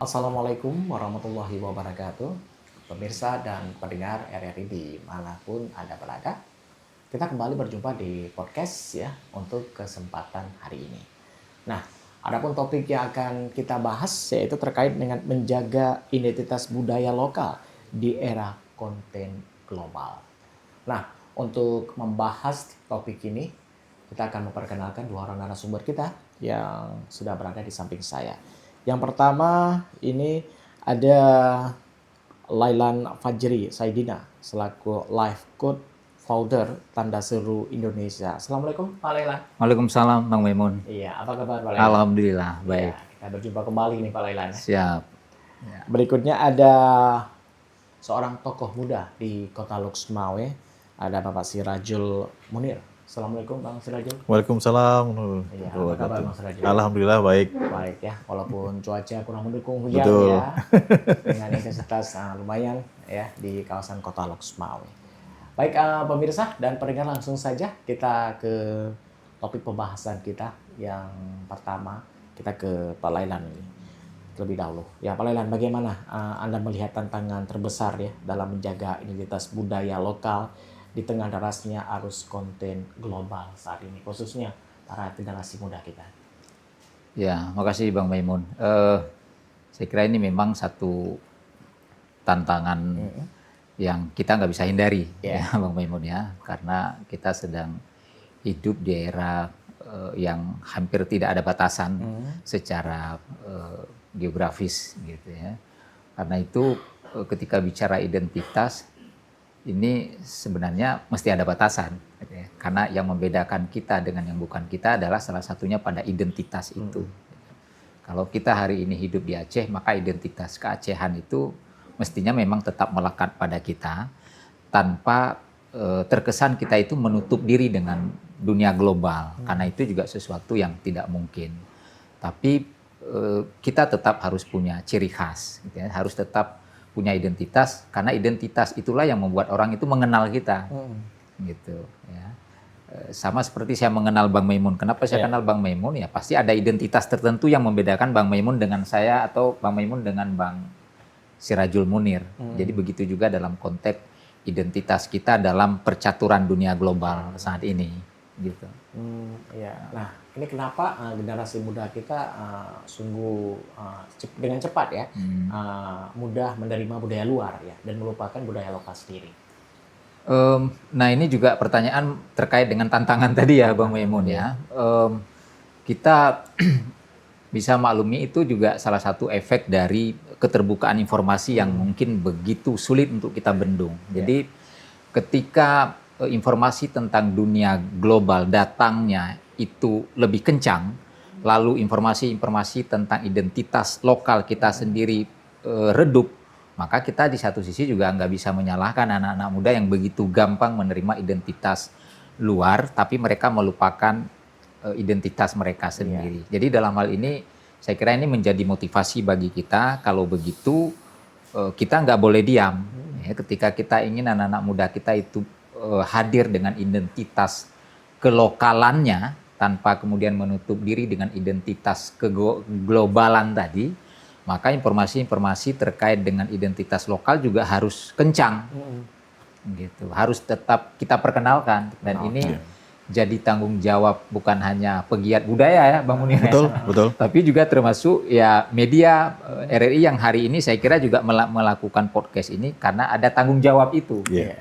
Assalamualaikum warahmatullahi wabarakatuh. Pemirsa dan pendengar RRI dimanapun Anda berada. Kita kembali berjumpa di podcast ya untuk kesempatan hari ini. Nah, adapun topik yang akan kita bahas yaitu terkait dengan menjaga identitas budaya lokal di era konten global. Nah, untuk membahas topik ini, kita akan memperkenalkan dua orang narasumber kita yang sudah berada di samping saya. Yang pertama ini ada Lailan Fajri Saidina selaku Life Code Founder Tanda Seru Indonesia. Assalamualaikum Pak Lailan. Waalaikumsalam Bang Maimun. Iya, apa kabar Pak Lailan? Alhamdulillah baik. Iya, kita berjumpa kembali nih Pak Lailan. Siap. Berikutnya ada seorang tokoh muda di Kota Luxmawe, ada Bapak Sirajul Munir. Assalamualaikum Bang Sirajul. Waalaikumsalam. Iya, apa kabar Bang Sirajul? Alhamdulillah baik. Baik ya, walaupun cuaca kurang mendukung hujan Betul. ya, dengan intensitas lumayan ya di kawasan Kota Luxmawe. Baik pemirsa dan pendengar, langsung saja kita ke topik pembahasan kita yang pertama. Kita ke Pak Lailan ini terlebih dahulu. Ya Pak Lailan, bagaimana Anda melihat tantangan terbesar ya dalam menjaga identitas budaya lokal di tengah derasnya arus konten global saat ini, khususnya para generasi muda kita? Ya, makasih Bang Maimun. Saya kira ini memang satu tantangan yang kita nggak bisa hindari, ya Bang Maimun ya, karena kita sedang hidup di era yang hampir tidak ada batasan secara geografis, gitu ya. Karena itu ketika bicara identitas ini sebenarnya mesti ada batasan, gitu ya. Karena yang membedakan kita dengan yang bukan kita adalah salah satunya pada identitas itu. Kalau kita hari ini hidup di Aceh, maka identitas keacehan itu mestinya memang tetap melekat pada kita, tanpa terkesan kita itu menutup diri dengan dunia global, karena itu juga sesuatu yang tidak mungkin. Tapi kita tetap harus punya ciri khas, gitu ya. Harus tetap punya identitas, karena identitas itulah yang membuat orang itu mengenal kita, gitu ya. Sama seperti saya mengenal Bang Maimun. Kenapa saya kenal Bang Maimun? Ya pasti ada identitas tertentu yang membedakan Bang Maimun dengan saya atau Bang Maimun dengan Bang Sirajul Munir. Jadi begitu juga dalam konteks identitas kita dalam percaturan dunia global saat ini, gitu. Ya. Nah, ini kenapa generasi muda kita sungguh dengan cepat ya mudah menerima budaya luar ya dan melupakan budaya lokal sendiri. Nah ini juga pertanyaan terkait dengan tantangan tadi ya Bang Maimun ya. Kita bisa maklumi itu juga salah satu efek dari keterbukaan informasi yang mungkin begitu sulit untuk kita bendung. Jadi ketika informasi tentang dunia global datangnya itu lebih kencang, lalu informasi-informasi tentang identitas lokal kita sendiri redup, maka kita di satu sisi juga nggak bisa menyalahkan anak-anak muda yang begitu gampang menerima identitas luar, tapi mereka melupakan identitas mereka sendiri. Jadi dalam hal ini, saya kira ini menjadi motivasi bagi kita. Kalau begitu, kita nggak boleh diam. Ya, ketika kita ingin anak-anak muda kita itu hadir dengan identitas kelokalannya, tanpa kemudian menutup diri dengan identitas keglobalan tadi, maka informasi-informasi terkait dengan identitas lokal juga harus kencang, gitu. Harus tetap kita perkenalkan, dan ini jadi tanggung jawab bukan hanya pegiat budaya ya, Bang Munir. Betul. Tapi juga termasuk ya media RRI yang hari ini saya kira juga melakukan podcast ini karena ada tanggung jawab itu. Ya.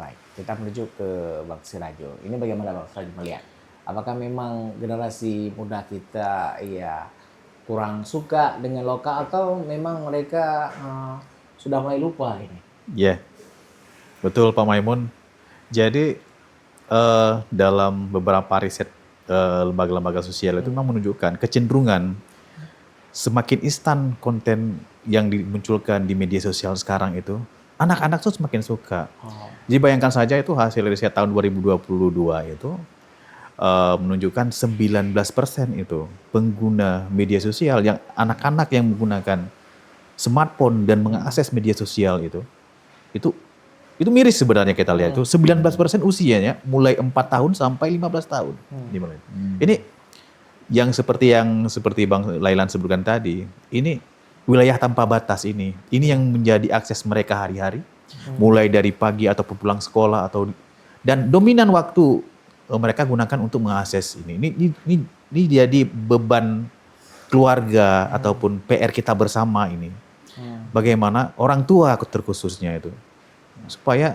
Baik, kita menuju ke Bang Sirajul. Ini bagaimana Bang Sirajul melihat? Apakah memang generasi muda kita ya kurang suka dengan lokal atau memang mereka sudah mulai lupa ini? Ya, betul Pak Maimun. Jadi dalam beberapa riset lembaga-lembaga sosial itu memang menunjukkan kecenderungan semakin instan konten yang dimunculkan di media sosial sekarang itu, anak-anak tuh semakin suka. Jadi bayangkan saja itu hasil riset tahun 2022 itu menunjukkan 19% itu pengguna media sosial yang anak-anak yang menggunakan smartphone dan mengakses media sosial itu miris sebenarnya kita lihat itu 19% usianya mulai 4 tahun sampai 15 tahun. Ini seperti Bang Lailan sebutkan tadi, ini wilayah tanpa batas ini yang menjadi akses mereka hari-hari, mulai dari pagi ataupun pulang sekolah dan dominan waktu mereka gunakan untuk mengakses ini. Ini jadi beban keluarga ataupun PR kita bersama ini. Bagaimana orang tua terkhususnya itu supaya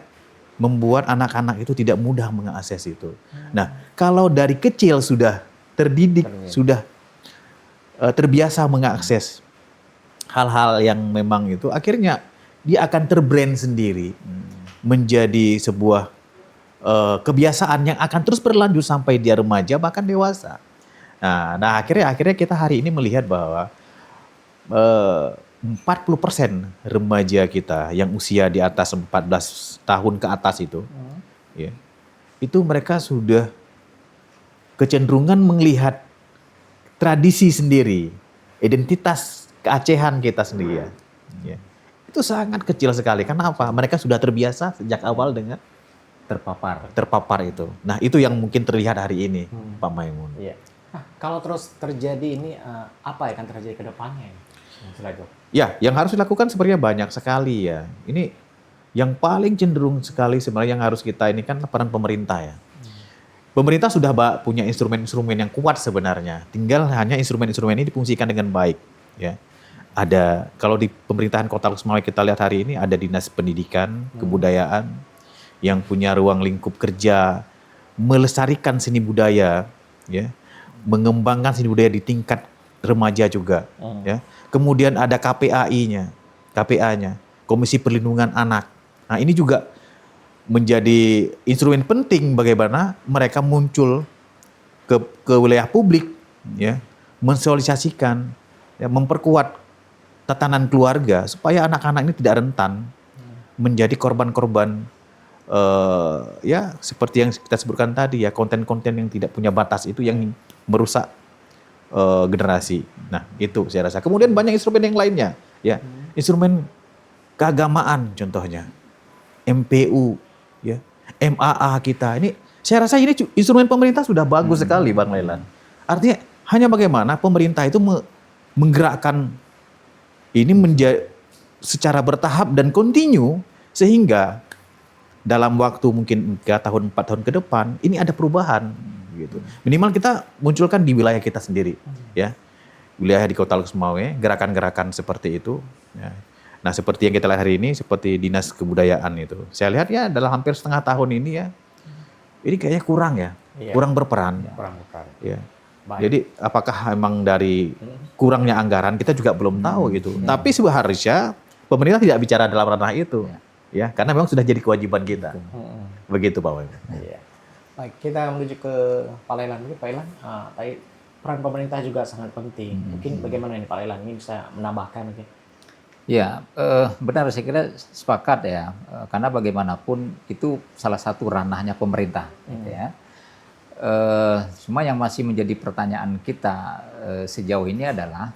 membuat anak-anak itu tidak mudah mengakses itu. Nah, kalau dari kecil sudah terdidik, sudah terbiasa mengakses hal-hal yang memang itu, akhirnya dia akan terbrand sendiri menjadi sebuah kebiasaan yang akan terus berlanjut sampai dia remaja bahkan dewasa. Nah akhirnya kita hari ini melihat bahwa 40% remaja kita yang usia di atas 14 tahun ke atas itu, ya, itu mereka sudah kecenderungan melihat tradisi sendiri, identitas keacehan kita sendiri. Ya. Itu sangat kecil sekali. Kenapa? Mereka sudah terbiasa sejak awal dengan terpapar itu. Nah itu yang mungkin terlihat hari ini, Pak Maimun. Iya. Nah, kalau terus terjadi ini, apa yang akan terjadi ke depannya? Ya, yang harus dilakukan sebenarnya banyak sekali ya. Ini yang paling cenderung sekali sebenarnya yang harus kita ini kan peran pemerintah ya. Pemerintah sudah punya instrumen-instrumen yang kuat sebenarnya. Tinggal hanya instrumen-instrumen ini difungsikan dengan baik. Ya, ada kalau di pemerintahan Kota Luksemawai kita lihat hari ini ada Dinas Pendidikan, Kebudayaan yang punya ruang lingkup kerja melestarikan seni budaya, ya, mengembangkan seni budaya di tingkat remaja juga. Ya. Kemudian ada KPA-nya, Komisi Perlindungan Anak. Nah ini juga menjadi instrumen penting bagaimana mereka muncul ke wilayah publik, ya, mensosialisasikan, ya, memperkuat tatanan keluarga supaya anak-anak ini tidak rentan menjadi korban-korban ya seperti yang kita sebutkan tadi ya, konten-konten yang tidak punya batas itu yang merusak generasi. Nah itu saya rasa. Kemudian banyak instrumen yang lainnya, ya, instrumen keagamaan contohnya, MPU, ya, MAA kita ini. Saya rasa ini instrumen pemerintah sudah bagus sekali, Bang Lailan. Artinya hanya bagaimana pemerintah itu menggerakkan ini secara bertahap dan kontinu sehingga dalam waktu mungkin 3 tahun, 4 tahun ke depan ini ada perubahan gitu. Minimal kita munculkan di wilayah kita sendiri, ya. Wilayah di Kota Luksemawai, gerakan-gerakan seperti itu, ya. Nah, seperti yang kita lihat hari ini seperti Dinas Kebudayaan itu. Saya lihat ya dalam hampir setengah tahun ini ya. Ini kayaknya kurang ya. Iya. Kurang berperan. Ya. Jadi apakah emang dari kurangnya anggaran kita juga belum tahu gitu. Tapi seharusnya pemerintah tidak bicara dalam ranah itu. Ya, karena memang sudah jadi kewajiban kita. Begitu Pak Wai. Iya. Baik, kita menuju ke Pak Lailan dulu. Pak Lailan, tadi peran pemerintah juga sangat penting. Mungkin bagaimana ini Pak Lailan ini bisa menambahkan mungkin? Ya, benar, saya kira sepakat ya, karena bagaimanapun itu salah satu ranahnya pemerintah, gitu ya. Cuma yang masih menjadi pertanyaan kita sejauh ini adalah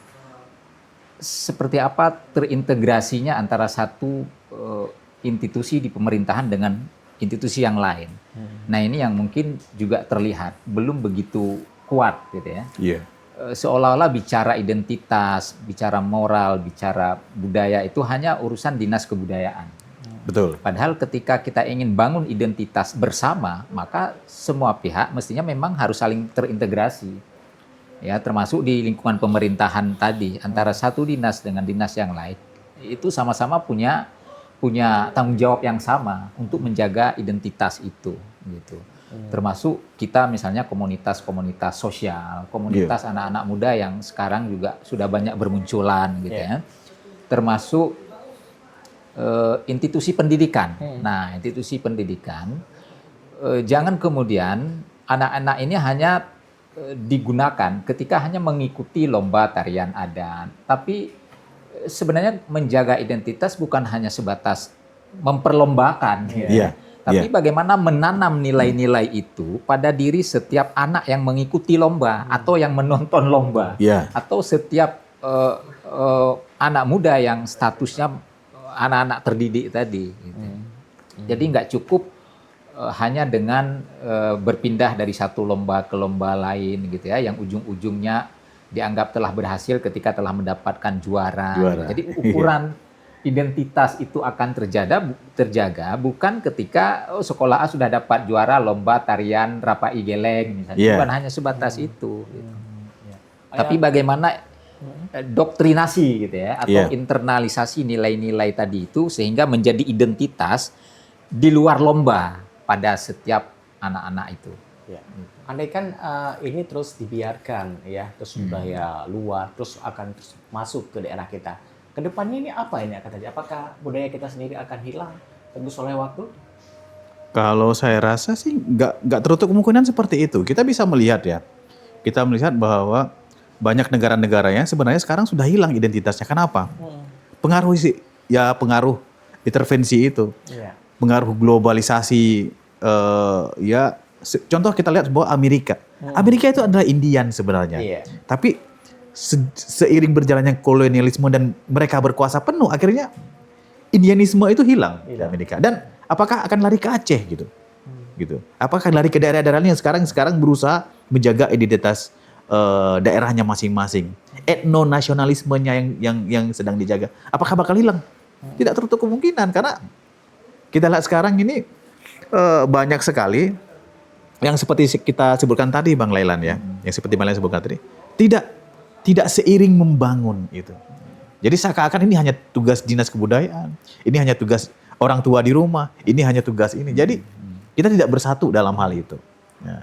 seperti apa terintegrasinya antara satu institusi di pemerintahan dengan institusi yang lain. Nah ini yang mungkin juga terlihat belum begitu kuat, gitu ya. Iya. Seolah-olah bicara identitas, bicara moral, bicara budaya itu hanya urusan dinas kebudayaan. Betul. Padahal ketika kita ingin bangun identitas bersama, maka semua pihak mestinya memang harus saling terintegrasi. Ya, termasuk di lingkungan pemerintahan tadi, antara satu dinas dengan dinas yang lain. Itu sama-sama punya tanggung jawab yang sama untuk menjaga identitas itu, gitu. Termasuk kita misalnya komunitas-komunitas sosial, komunitas anak-anak muda yang sekarang juga sudah banyak bermunculan, gitu ya. Termasuk institusi pendidikan. Nah, institusi pendidikan jangan kemudian anak-anak ini hanya digunakan ketika hanya mengikuti lomba tarian adat, tapi sebenarnya menjaga identitas bukan hanya sebatas memperlombakan, tapi bagaimana menanam nilai-nilai itu pada diri setiap anak yang mengikuti lomba atau yang menonton lomba, atau setiap anak muda yang statusnya anak-anak terdidik tadi. Gitu. Jadi nggak cukup hanya dengan berpindah dari satu lomba ke lomba lain gitu ya, yang ujung-ujungnya dianggap telah berhasil ketika telah mendapatkan juara. Juara. Jadi ukuran identitas itu akan terjaga bukan ketika sekolah A sudah dapat juara lomba tarian Rapai Geleng misalnya, bukan hanya sebatas itu. Gitu. Tapi bagaimana doktrinasi gitu ya, atau internalisasi nilai-nilai tadi itu sehingga menjadi identitas di luar lomba pada setiap anak-anak itu. Ya. Andai kan ini terus dibiarkan ya, terus budaya luar terus akan terus masuk ke daerah kita. Kedepannya ini apa ini akan terjadi? Apakah budaya kita sendiri akan hilang tembus oleh waktu? Kalau saya rasa sih nggak tertutup kemungkinan seperti itu. Kita bisa melihat ya, kita melihat bahwa banyak negara-negaranya sebenarnya sekarang sudah hilang identitasnya. Kenapa? Pengaruh intervensi itu, pengaruh globalisasi. Contoh kita lihat bahwa Amerika itu adalah Indian sebenarnya, tapi seiring berjalannya kolonialisme dan mereka berkuasa penuh, akhirnya Indianisme itu hilang di Amerika. Dan apakah akan lari ke Aceh gitu? Apakah lari ke daerah-daerah yang sekarang berusaha menjaga identitas daerahnya masing-masing, etno-nasionalismenya yang sedang dijaga? Apakah bakal hilang? Tidak tertutup kemungkinan, karena kita lihat sekarang ini banyak sekali yang seperti kita sebutkan tadi, Bang Lailan ya, yang seperti Bang Lailan sebutkan tadi, tidak seiring membangun itu. Jadi seakan-akan ini hanya tugas dinas kebudayaan, ini hanya tugas orang tua di rumah, ini hanya tugas ini. Jadi kita tidak bersatu dalam hal itu. Ya.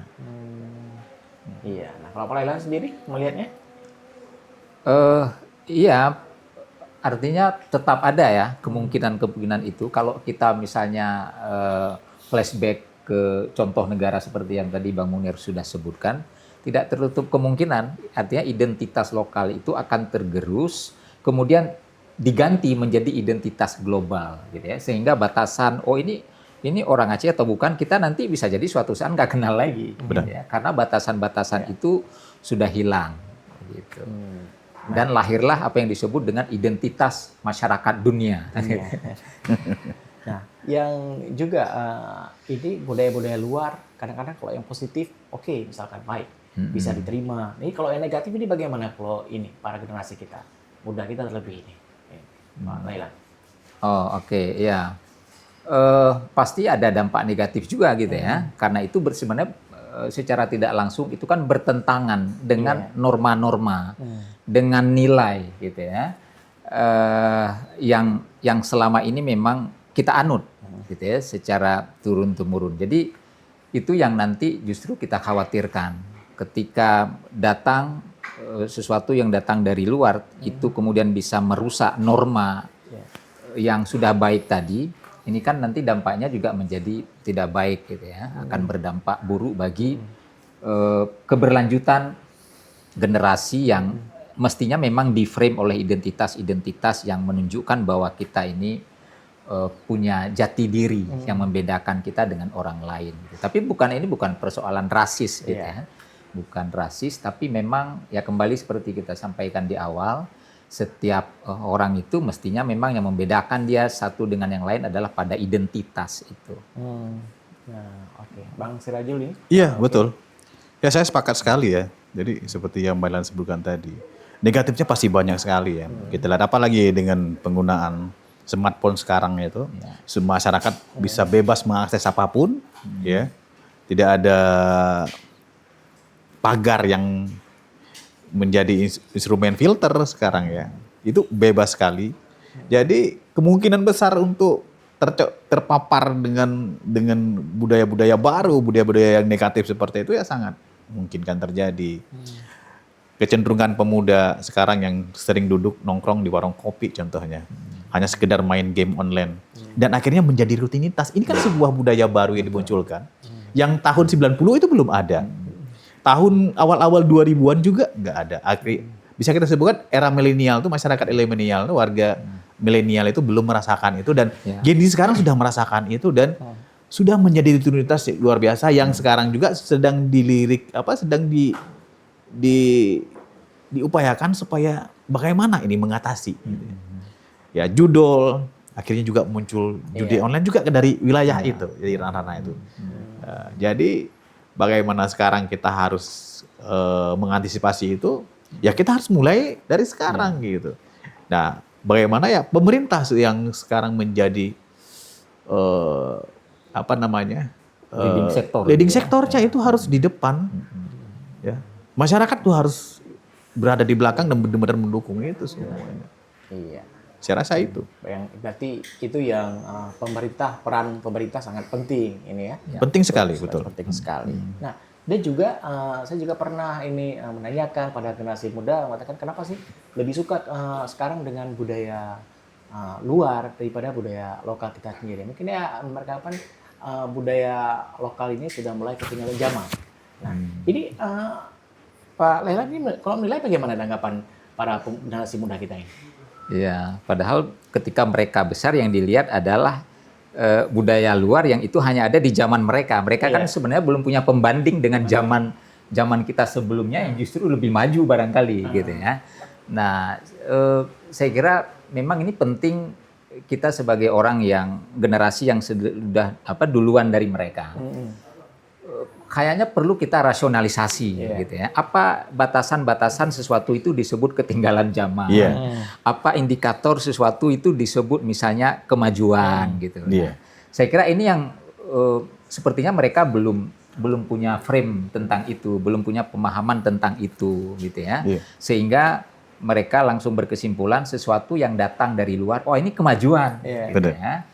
Iya. Nah, kalau Pak Lailan sendiri melihatnya? Iya, artinya tetap ada ya kemungkinan itu. Kalau kita misalnya flashback ke contoh negara seperti yang tadi Bang Munir sudah sebutkan, tidak tertutup kemungkinan, artinya identitas lokal itu akan tergerus, kemudian diganti menjadi identitas global, gitu ya. Sehingga batasan, ini orang Aceh atau bukan, kita nanti bisa jadi suatu saat nggak kenal lagi, gitu ya. Karena batasan-batasan itu sudah hilang, gitu. Dan lahirlah apa yang disebut dengan identitas masyarakat dunia. Nah, yang juga ini budaya-budaya luar, kadang-kadang kalau yang positif, oke, misalkan baik, bisa diterima. Ini kalau yang negatif ini bagaimana kalau ini para generasi kita, muda kita terlebih ini, Pak Lailan? Oh oke, ya. Pasti ada dampak negatif juga gitu ya, karena itu sebenarnya secara tidak langsung itu kan bertentangan dengan norma-norma, dengan nilai gitu ya, yang selama ini memang kita anut gitu ya, secara turun-temurun. Jadi itu yang nanti justru kita khawatirkan ketika datang sesuatu yang datang dari luar, itu kemudian bisa merusak norma yang sudah baik tadi. Ini kan nanti dampaknya juga menjadi tidak baik gitu ya, akan berdampak buruk bagi keberlanjutan generasi yang mestinya memang di-frame oleh identitas-identitas yang menunjukkan bahwa kita ini punya jati diri yang membedakan kita dengan orang lain. Gitu. Tapi ini bukan persoalan rasis gitu ya. Bukan rasis, tapi memang ya kembali seperti kita sampaikan di awal, setiap orang itu mestinya memang yang membedakan dia satu dengan yang lain adalah pada identitas itu. Nah, oke. Bang Sirajul ini? Iya, betul. Ya saya sepakat sekali ya. Jadi seperti yang Mbak Lan sebutkan tadi, negatifnya pasti banyak sekali ya. Kita lihat apalagi dengan penggunaan smartphone sekarang itu, masyarakat bisa bebas mengakses apapun, ya. Tidak ada pagar yang menjadi instrumen filter sekarang ya. Itu bebas sekali. Jadi kemungkinan besar untuk terpapar dengan budaya-budaya baru, budaya-budaya yang negatif seperti itu ya sangat mungkin kan terjadi. Kecenderungan pemuda sekarang yang sering duduk nongkrong di warung kopi contohnya, hanya sekedar main game online, dan akhirnya menjadi rutinitas. Ini kan sebuah budaya baru yang dimunculkan, yang tahun 90 itu belum ada. Tahun awal-awal 2000-an juga nggak ada. Bisa kita sebutkan era milenial itu, masyarakat milenial itu, warga milenial itu belum merasakan itu, dan Gen Z sekarang sudah merasakan itu dan sudah menjadi rutinitas luar biasa yang sekarang juga sedang dilirik sedang diupayakan supaya bagaimana ini mengatasi. Ya judul, akhirnya juga muncul judi online juga dari wilayah itu, dari ranah itu. Jadi bagaimana sekarang kita harus mengantisipasi itu? Ya kita harus mulai dari sekarang gitu. Nah, bagaimana ya pemerintah yang sekarang menjadi leading sektornya itu harus di depan. Ya, masyarakat tuh harus berada di belakang dan benar-benar mendukung itu semuanya. Iya. Saya rasa itu. Berarti itu yang peran pemerintah sangat penting ini ya. Penting sekali, betul. Penting sekali. Nah, dan juga saya juga pernah ini menanyakan pada generasi muda, mengatakan kenapa sih lebih suka sekarang dengan budaya luar daripada budaya lokal kita sendiri. Mungkin ya mereka budaya lokal ini sudah mulai ketinggalan zaman. Nah, ini Pak Lailan ini kalau menilai bagaimana tanggapan para generasi muda kita ini? Iya, padahal ketika mereka besar yang dilihat adalah budaya luar yang itu hanya ada di zaman mereka. Mereka kan sebenarnya belum punya pembanding dengan zaman kita sebelumnya yang justru lebih maju barangkali gitu ya. Nah, saya kira memang ini penting kita sebagai orang yang generasi yang sudah duluan dari mereka. Kayaknya perlu kita rasionalisasi gitu ya. Apa batasan-batasan sesuatu itu disebut ketinggalan zaman? Apa indikator sesuatu itu disebut misalnya kemajuan gitu. Nah, saya kira ini yang sepertinya mereka belum punya frame tentang itu, belum punya pemahaman tentang itu gitu ya. Sehingga mereka langsung berkesimpulan sesuatu yang datang dari luar, oh ini kemajuan gitu ya.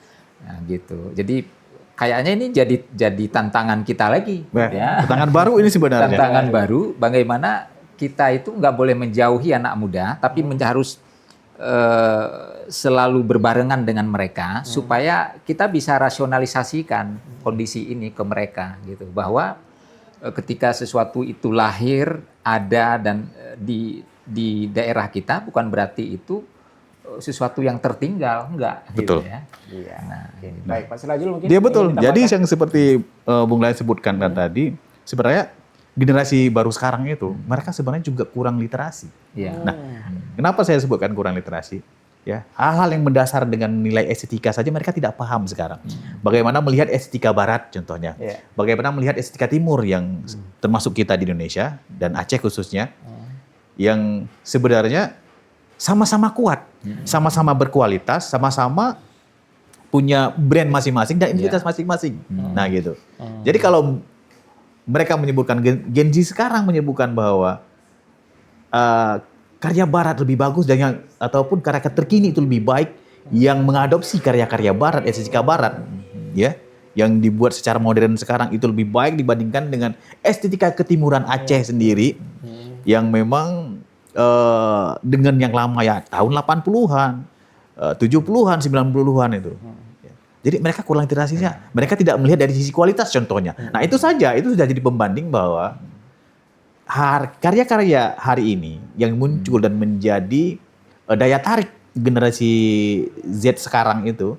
Nah, gitu. Jadi kayaknya ini jadi tantangan kita lagi. Ya. Tantangan baru ini sebenarnya. Tantangan baru, bagaimana kita itu nggak boleh menjauhi anak muda, tapi harus selalu berbarengan dengan mereka, supaya kita bisa rasionalisasikan kondisi ini ke mereka, gitu. Bahwa ketika sesuatu itu lahir, ada dan di daerah kita, bukan berarti itu sesuatu yang tertinggal, enggak. Betul. Gitu ya. Iya. Nah, baik, Pak Sirajul mungkin. Dia betul. Jadi yang seperti Bung Lain sebutkan tadi, sebenarnya generasi baru sekarang itu, mereka sebenarnya juga kurang literasi. Nah, kenapa saya sebutkan kurang literasi? Ya, hal-hal yang mendasar dengan nilai estetika saja mereka tidak paham sekarang. Bagaimana melihat estetika Barat contohnya, bagaimana melihat estetika Timur yang termasuk kita di Indonesia dan Aceh khususnya, yang sebenarnya sama-sama kuat, sama-sama berkualitas, sama-sama punya brand masing-masing dan identitas masing-masing. Nah gitu. Jadi kalau mereka menyebutkan, Gen Z sekarang menyebutkan bahwa karya Barat lebih bagus dan ataupun karya terkini itu lebih baik, yang mengadopsi karya-karya Barat, estetika Barat, ya, yang dibuat secara modern sekarang itu lebih baik dibandingkan dengan estetika ketimuran Aceh sendiri, yang memang dengan yang lama ya tahun 80-an, 70-an, 90-an itu. Jadi mereka kurang literasinya. Mereka tidak melihat dari sisi kualitas contohnya. Nah itu saja, itu sudah jadi pembanding bahwa karya-karya hari ini yang muncul dan menjadi daya tarik generasi Z sekarang itu,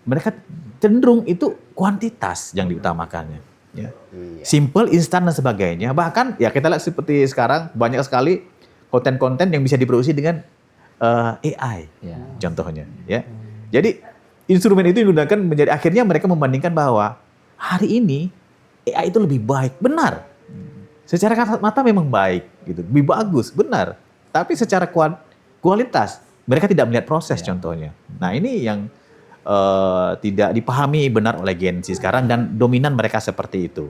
mereka cenderung itu kuantitas yang diutamakannya. Ya. Simple, instan dan sebagainya. Bahkan ya kita lihat seperti sekarang banyak sekali konten-konten yang bisa diproduksi dengan AI, contohnya. Ya. Jadi instrumen itu digunakan menjadi akhirnya mereka membandingkan bahwa hari ini AI itu lebih baik, benar. Secara kasat mata memang baik, gitu, lebih bagus, benar. Tapi secara kualitas mereka tidak melihat proses, contohnya. Nah ini yang tidak dipahami benar oleh Gen Z sekarang dan dominan mereka seperti itu.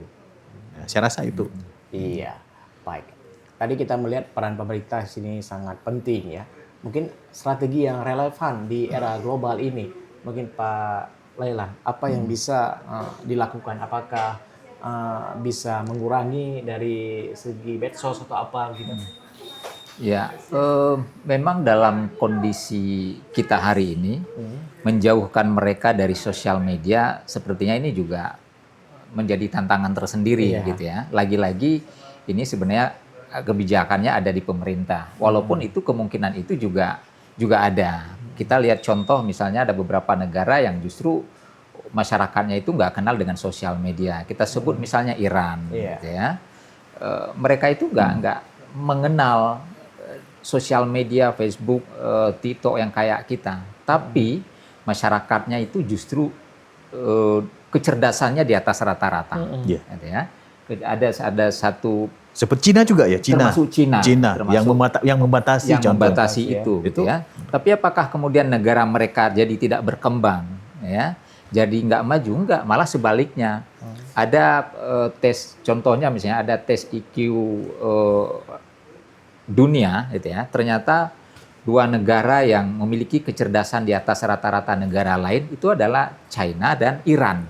Nah, saya rasa itu. Iya, baik. Tadi kita melihat peran pemerintah di sini sangat penting ya. Mungkin strategi yang relevan di era global ini, mungkin Pak Lailan, apa yang bisa dilakukan? Apakah bisa mengurangi dari segi medsos atau apa gitu? Ya, memang dalam kondisi kita hari ini, menjauhkan mereka dari sosial media sepertinya ini juga menjadi tantangan tersendiri gitu ya. Lagi-lagi ini sebenarnya kebijakannya ada di pemerintah. Walaupun itu kemungkinan itu juga ada. Kita lihat contoh misalnya ada beberapa negara yang justru masyarakatnya itu nggak kenal dengan sosial media. Kita sebut misalnya Iran, gitu ya. Mereka itu nggak mengenal sosial media, Facebook, TikTok yang kayak kita. Tapi masyarakatnya itu justru kecerdasannya di atas rata-rata. Iya. Gitu ya. Ada satu Seperti Cina juga ya, Cina. termasuk Cina termasuk yang membatasi yang contohnya. membatasi itu, gitu ya. Tapi apakah kemudian negara mereka jadi tidak berkembang, ya? Jadi nggak maju, nggak, malah sebaliknya. Ada tes, contohnya misalnya ada tes IQ dunia, gitu ya. Ternyata 2 negara yang memiliki kecerdasan di atas rata-rata negara lain itu adalah China dan Iran.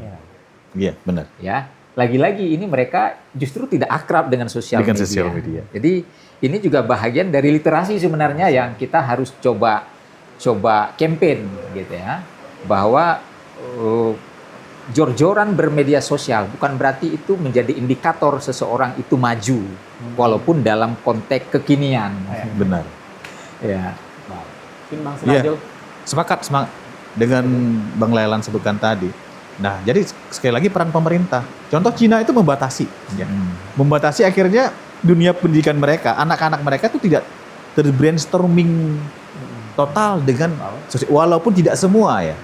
Iya, benar. Ya, lagi-lagi ini mereka justru tidak akrab dengan sosial media. Jadi ini juga bahagian dari literasi sebenarnya yang kita harus coba campaign gitu ya, bahwa jor-joran bermedia sosial bukan berarti itu menjadi indikator seseorang itu maju, walaupun dalam konteks kekinian. Benar. Ya. Bang Iya, Sirajul. sepakat dengan Bang Lailan sebutkan tadi. Nah, jadi sekali lagi peran pemerintah. Contoh Cina itu membatasi, ya. Membatasi akhirnya dunia pendidikan mereka, anak-anak mereka itu tidak terbrainstorming total dengan walaupun tidak semua ya.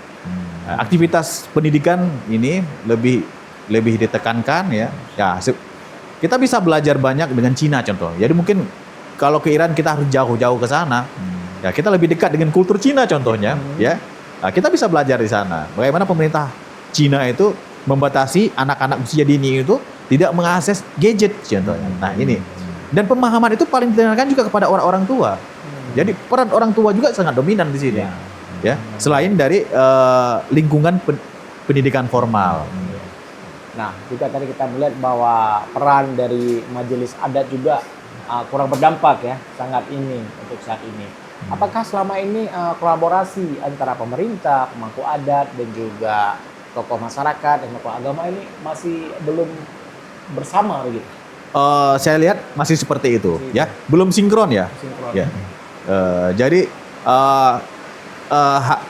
Aktivitas pendidikan ini lebih ditekankan ya. Ya, kita bisa belajar banyak dengan Cina contoh. Jadi mungkin kalau ke Iran kita harus jauh-jauh ke sana. Ya, kita lebih dekat dengan kultur Cina contohnya, ya. Nah, kita bisa belajar di sana. Bagaimana pemerintah Cina itu membatasi anak-anak usia dini itu tidak mengakses gadget contohnya. Nah, ini. Dan pemahaman itu paling ditekankan juga kepada orang-orang tua. Jadi peran orang tua juga sangat dominan di sini. Ya, selain dari lingkungan pendidikan formal. Nah, juga tadi kita melihat bahwa peran dari majelis adat juga kurang berdampak ya, sangat ini untuk saat ini. Apakah selama ini kolaborasi antara pemerintah, pemangku adat dan juga tokoh masyarakat dan tokoh agama ini masih belum bersama begitu? Saya lihat masih seperti itu, ya, belum sinkron ya. Ya. Jadi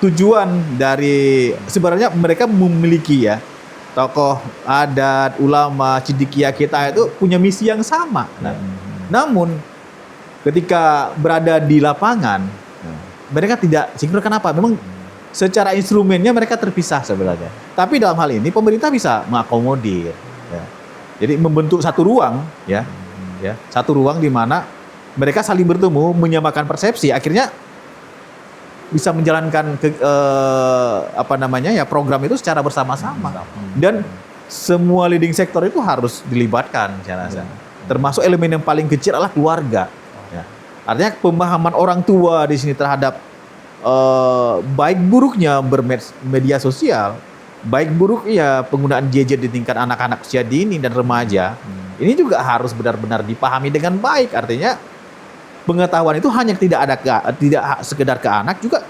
tujuan dari sebenarnya mereka memiliki ya tokoh adat, ulama, cendekia kita itu punya misi yang sama. Nah, namun ketika berada di lapangan mereka tidak sinkron. Kenapa? Memang secara instrumennya mereka terpisah sebenarnya. Tapi dalam hal ini pemerintah bisa mengakomodir. Ya. Jadi membentuk satu ruang, ya, satu ruang di mana mereka saling bertemu, menyamakan persepsi, akhirnya bisa menjalankan program itu secara bersama-sama. Dan semua leading sektor itu harus dilibatkan, saya rasa. Termasuk elemen yang paling kecil adalah keluarga. Ya. Artinya pemahaman orang tua di sini terhadap baik buruknya bermedia sosial, baik buruknya penggunaan gadget di tingkat anak-anak usia dini dan remaja, ini juga harus benar-benar dipahami dengan baik. Artinya pengetahuan itu hanya tidak sekedar ke anak, juga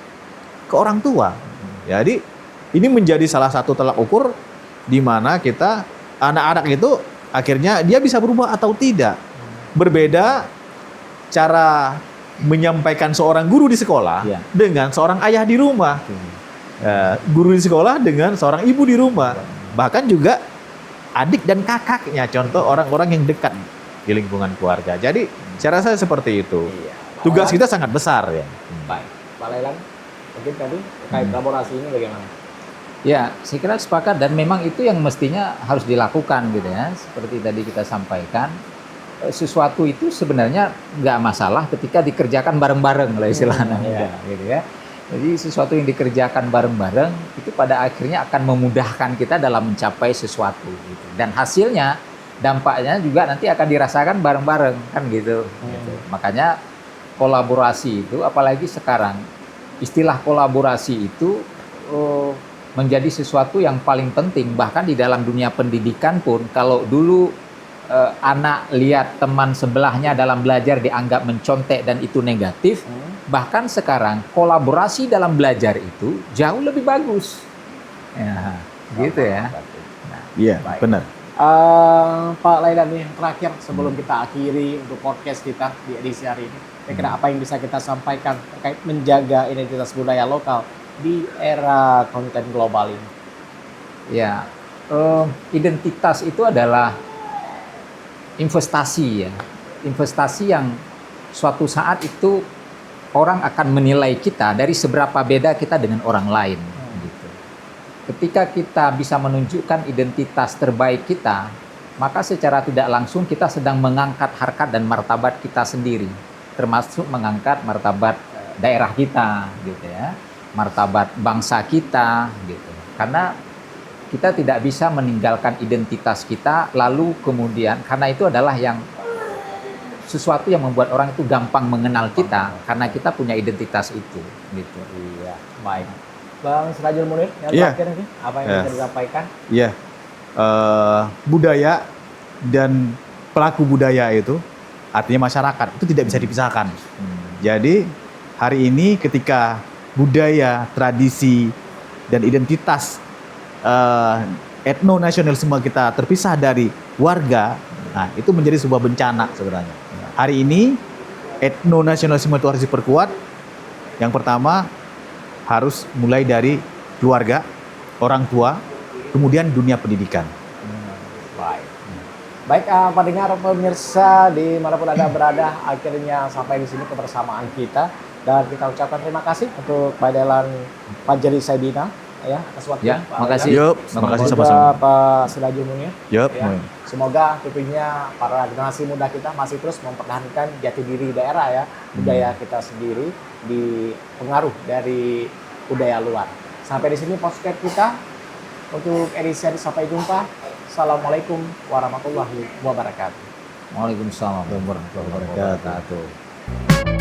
ke orang tua. Jadi ini menjadi salah satu tolak ukur di mana kita anak-anak itu akhirnya dia bisa berubah atau tidak. Berbeda cara menyampaikan seorang guru di sekolah dengan seorang ayah di rumah. Guru di sekolah dengan seorang ibu di rumah. Bahkan juga adik dan kakaknya, contoh orang-orang yang dekat di lingkungan keluarga. Jadi saya rasa seperti itu. Tugas kita sangat besar ya. Baik, Pak Lailan, mungkin tadi terkait kolaborasi ini bagaimana? Ya, saya kira sepakat dan memang itu yang mestinya harus dilakukan gitu ya. Seperti tadi kita sampaikan, sesuatu itu sebenarnya nggak masalah ketika dikerjakan bareng-bareng lah istilahnya, gitu ya. Jadi sesuatu yang dikerjakan bareng-bareng itu pada akhirnya akan memudahkan kita dalam mencapai sesuatu gitu. Dan hasilnya, dampaknya juga nanti akan dirasakan bareng-bareng kan gitu. Makanya kolaborasi itu, apalagi sekarang istilah kolaborasi itu menjadi sesuatu yang paling penting. Bahkan di dalam dunia pendidikan pun, kalau dulu anak lihat teman sebelahnya dalam belajar dianggap mencontek dan itu negatif, bahkan sekarang kolaborasi dalam belajar itu jauh lebih bagus. Ya, gitu ya. Iya, benar. Pak Lailan nih, terakhir sebelum kita akhiri untuk podcast kita di edisi hari ini, kira-kira apa yang bisa kita sampaikan terkait menjaga identitas budaya lokal di era konten global ini? Ya, identitas itu adalah investasi ya, investasi yang suatu saat itu orang akan menilai kita dari seberapa beda kita dengan orang lain, ketika kita bisa menunjukkan identitas terbaik kita, maka secara tidak langsung kita sedang mengangkat harkat dan martabat kita sendiri, termasuk mengangkat martabat daerah kita, gitu ya, martabat bangsa kita, gitu. Karena kita tidak bisa meninggalkan identitas kita, lalu kemudian karena itu adalah yang sesuatu yang membuat orang itu gampang mengenal kita, karena kita punya identitas itu, gitu. Iya, baik. Bang Sirajul Munir, yang Iya. terakhir nih, apa yang bisa disampaikan? Iya, budaya dan pelaku budaya itu artinya masyarakat itu tidak bisa dipisahkan. Jadi hari ini ketika budaya, tradisi dan identitas etno-nasionalisme kita terpisah dari warga, nah itu menjadi sebuah bencana sebenarnya. Hari ini etno-nasionalisme itu harus diperkuat. Yang pertama harus mulai dari keluarga, orang tua, kemudian dunia pendidikan. Baik. Baik, pendengar pemirsa dimanapun Anda berada, akhirnya sampai di sini kebersamaan kita. Dan kita ucapkan terima kasih untuk Pak Delan Fajri Saidina ya atas waktunya. Ya, Pak makasih. Delan. Yup, terima kasih Dan sama-sama. juga Pak Sirajul Munir. Yup. Ya. Semoga tentunya para generasi muda kita masih terus mempertahankan jati diri daerah ya, budaya kita sendiri di pengaruh dari budaya luar. Sampai di sini podcast kita untuk edisi hari, sampai jumpa. Assalamualaikum warahmatullahi wabarakatuh. Waalaikumsalam warahmatullahi wabarakatuh.